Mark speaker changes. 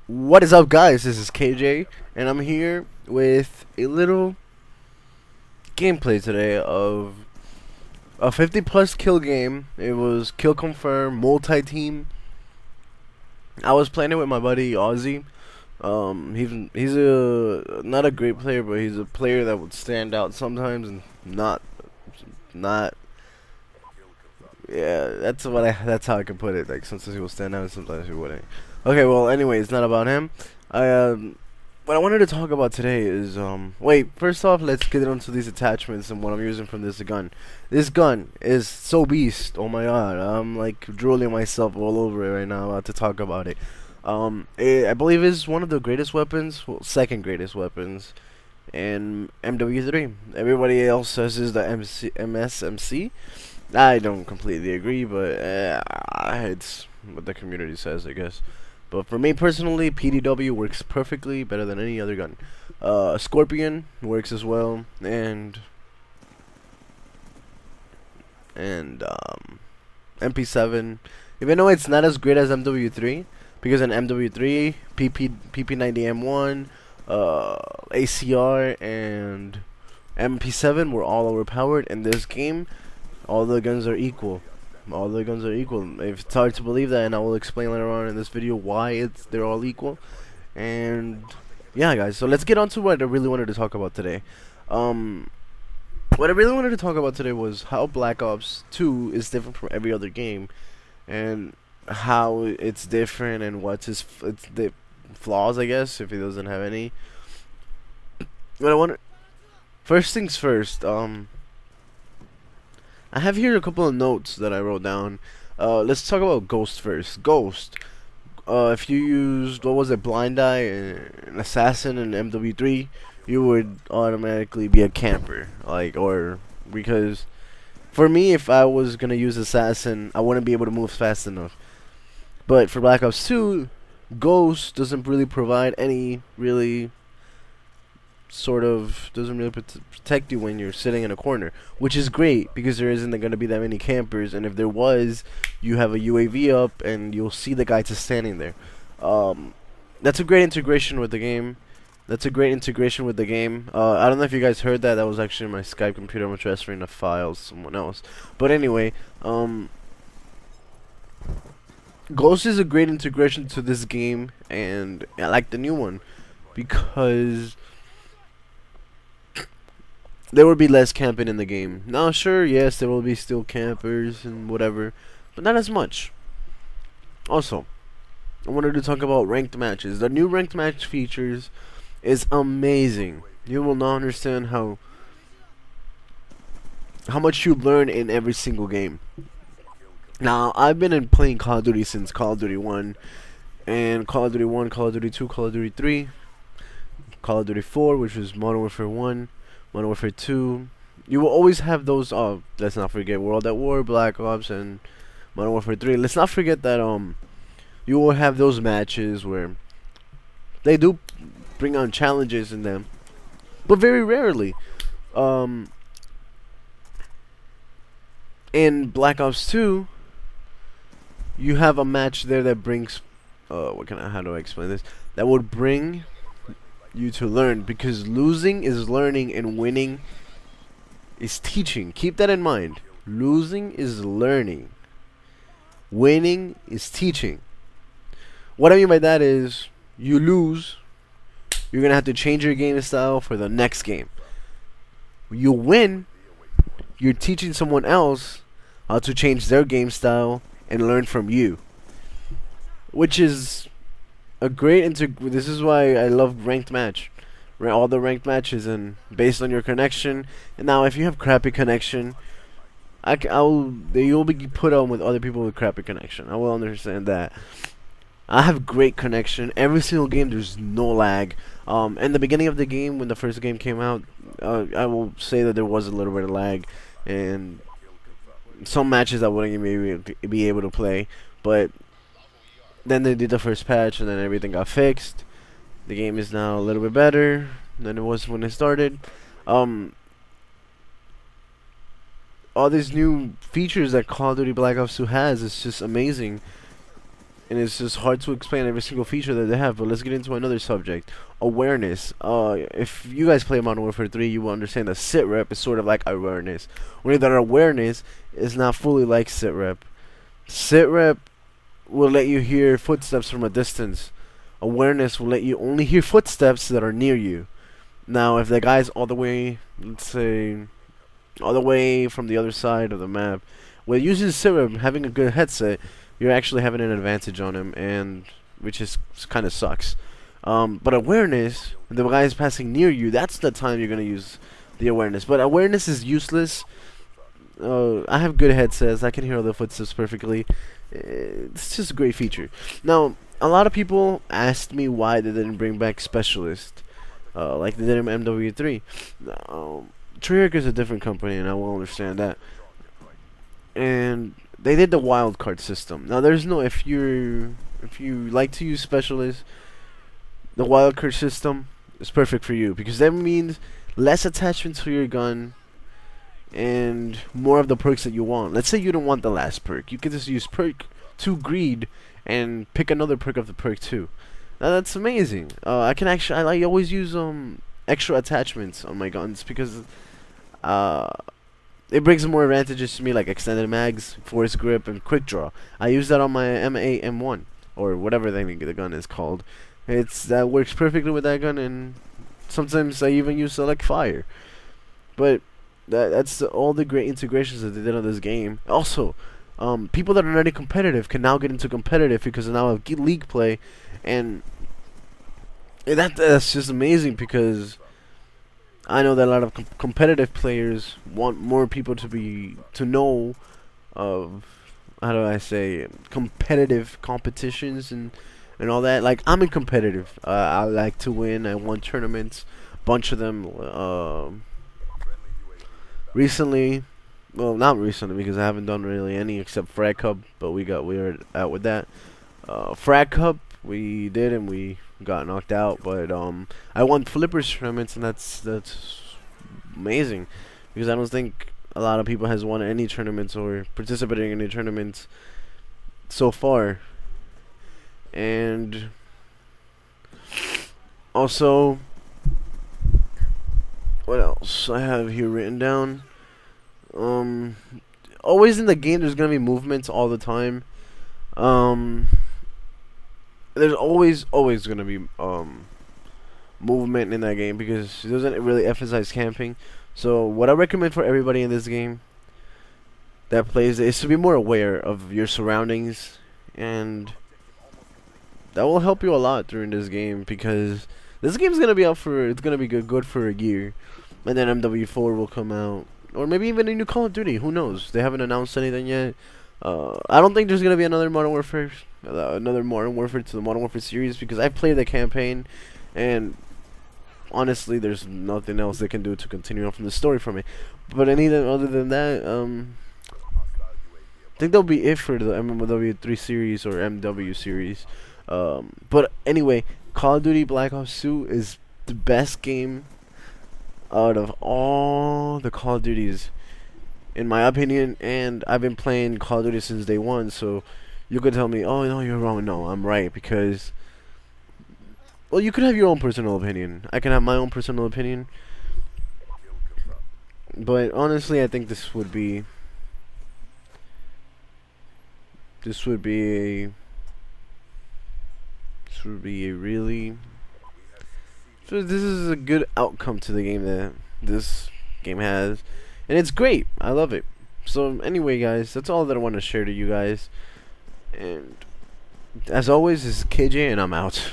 Speaker 1: What is up, guys? This is KJ, and I'm here with a little gameplay today of a 50 plus kill game. It was kill confirm, multi team. I was playing it with my buddy Ozzy. He's a not a great player, but he's a player that would stand out sometimes and not. Yeah, that's how I can put it. Like sometimes he will stand out, and sometimes he wouldn't. Okay, well, anyway, it's not about him. I What I wanted to talk about today is wait, first off, let's get onto these attachments and what I'm using from this gun. This gun is so beast. Oh my god, I'm like drooling myself all over it right now about to talk about it. I believe is one of the greatest weapons, well, second greatest weapons in MW3. Everybody else says is the MSMC. I don't completely agree, but it's what the community says, I guess. But for me personally, PDW works perfectly, better than any other gun. Scorpion works as well, and MP7. Even though it's not as great as MW3, because in MW3, PP90M1, ACR, and MP7 were all overpowered. In this game, all the guns are equal. All the guns are equal. It's hard to believe that, and I will explain later on in this video why they're all equal. And yeah, guys, so let's get on to what I really wanted to talk about today. What I really wanted to talk about today was how Black Ops 2 is different from every other game, and how it's different, and what's its the flaws, I guess, if it doesn't have any. But I want first things first. I have here a couple of notes that I wrote down. Let's talk about Ghost first. Ghost. If you used, what was it, Blind Eye, an Assassin, and MW3, you would automatically be a camper. Because for me, if I was gonna use Assassin, I wouldn't be able to move fast enough. But for Black Ops 2, Ghost doesn't really provide any really doesn't really protect you when you're sitting in a corner, which is great because there isn't going to be that many campers, and if there was, you have a UAV up and you'll see the guy just standing there. That's a great integration with the game. I don't know if you guys heard that. That was actually my Skype computer. I'm transferring the files to someone else. But anyway, Ghost is a great integration to this game, and I like the new one because there will be less camping in the game. Now, sure, yes, there will be still campers and whatever, but not as much. Also, I wanted to talk about ranked matches. The new ranked match features is amazing. You will not understand how much you learn in every single game. Now, I've been playing Call of Duty since Call of Duty 1, and Call of Duty 1, Call of Duty 2, Call of Duty 3, Call of Duty 4, which was Modern Warfare 1, Modern Warfare 2. You will always have those. Let's not forget World at War, Black Ops, and Modern Warfare 3. Let's not forget that you will have those matches where they do bring on challenges in them, but very rarely. In Black Ops 2, you have a match there that brings. How do I explain this? That would bring you to learn, because losing is learning and winning is teaching. Keep that in mind. Losing is learning, winning is teaching. What I mean by that is, you lose, you're gonna have to change your game style for the next game. You win, you're teaching someone else how to change their game style and learn from you, which is a great this is why I love ranked match. All the ranked matches, and based on your connection. And now, if you have crappy connection, you'll be put on with other people with crappy connection. I will understand that. I have great connection. Every single game, there's no lag. In the beginning of the game, when the first game came out, I will say that there was a little bit of lag, and some matches I wouldn't even be able to play. But then they did the first patch, and then everything got fixed. The game is now a little bit better than it was when it started. All these new features that Call of Duty Black Ops 2 has is just amazing. and it's just hard to explain every single feature that they have. But let's get into another subject: awareness. If you guys play Modern Warfare 3, you will understand that sit rep is sort of like awareness. Only that awareness is not fully like sit rep. Sit rep will let you hear footsteps from a distance. Awareness will let you only hear footsteps that are near you. Now, if the guy's all the way, let's say, all the way from the other side of the map, well, using sit rep, having a good headset, you're actually having an advantage on him, and which is kind of sucks. But awareness, when the guy is passing near you, that's the time you're gonna use the awareness. But awareness is useless. I have good headsets. I can hear all the footsteps perfectly. It's just a great feature. Now, a lot of people asked me why they didn't bring back Specialist, like they did in MW3. Treyarch is a different company, and I will understand that. And they did the wildcard system. Now, there's no if you like to use Specialist, the wildcard system is perfect for you because that means less attachment to your gun and more of the perks that you want. Let's say you don't want the last perk, you can just use perk 2 greed and pick another perk of the perk 2. Now that's amazing. I can actually I always use extra attachments on my guns because it brings more advantages to me, like extended mags, force grip, and quick draw. I use that on my M8 M1 or whatever the gun is called. That works perfectly with that gun, and sometimes I even use select fire. But that's all the great integrations that they did on this game. Also, people that are already competitive can now get into competitive because now of league play, and that's just amazing because I know that a lot of competitive players want more people to know of, how do I say, competitive competitions and all that. Like, I'm in competitive. I like to win. I won tournaments, bunch of them. Recently, well, not recently because I haven't done really any except Frag Cup, but we were out with that. Frag Cup we did and we got knocked out, but I won Flippers tournaments, and that's amazing because I don't think a lot of people has won any tournaments or participating in any tournaments so far. And also, what else I have here written down? Always in the game, there's gonna be movements all the time. There's always gonna be movement in that game because it doesn't really emphasize camping. So what I recommend for everybody in this game that plays is to be more aware of your surroundings, and that will help you a lot during this game because this game's gonna be out for, it's gonna be good for a year, and then MW4 will come out, or maybe even a new Call of Duty. Who knows? They haven't announced anything yet. I don't think there's gonna be another Modern Warfare to the Modern Warfare series because I've played the campaign, and honestly, there's nothing else they can do to continue on from the story for me. But anything other than that, I think that'll be it for the MW3 series or MW series. But anyway, Call of Duty Black Ops 2 is the best game out of all the Call of Duties, in my opinion, and I've been playing Call of Duty since day one, so you could tell me, oh no, you're wrong. No, I'm right, because, well, you could have your own personal opinion. I can have my own personal opinion, but honestly, I think this would be a really, so this is a good outcome to the game that this game has, and it's great. I love it. So anyway, guys, that's all that I want to share to you guys, and as always, this is KJ, and I'm out.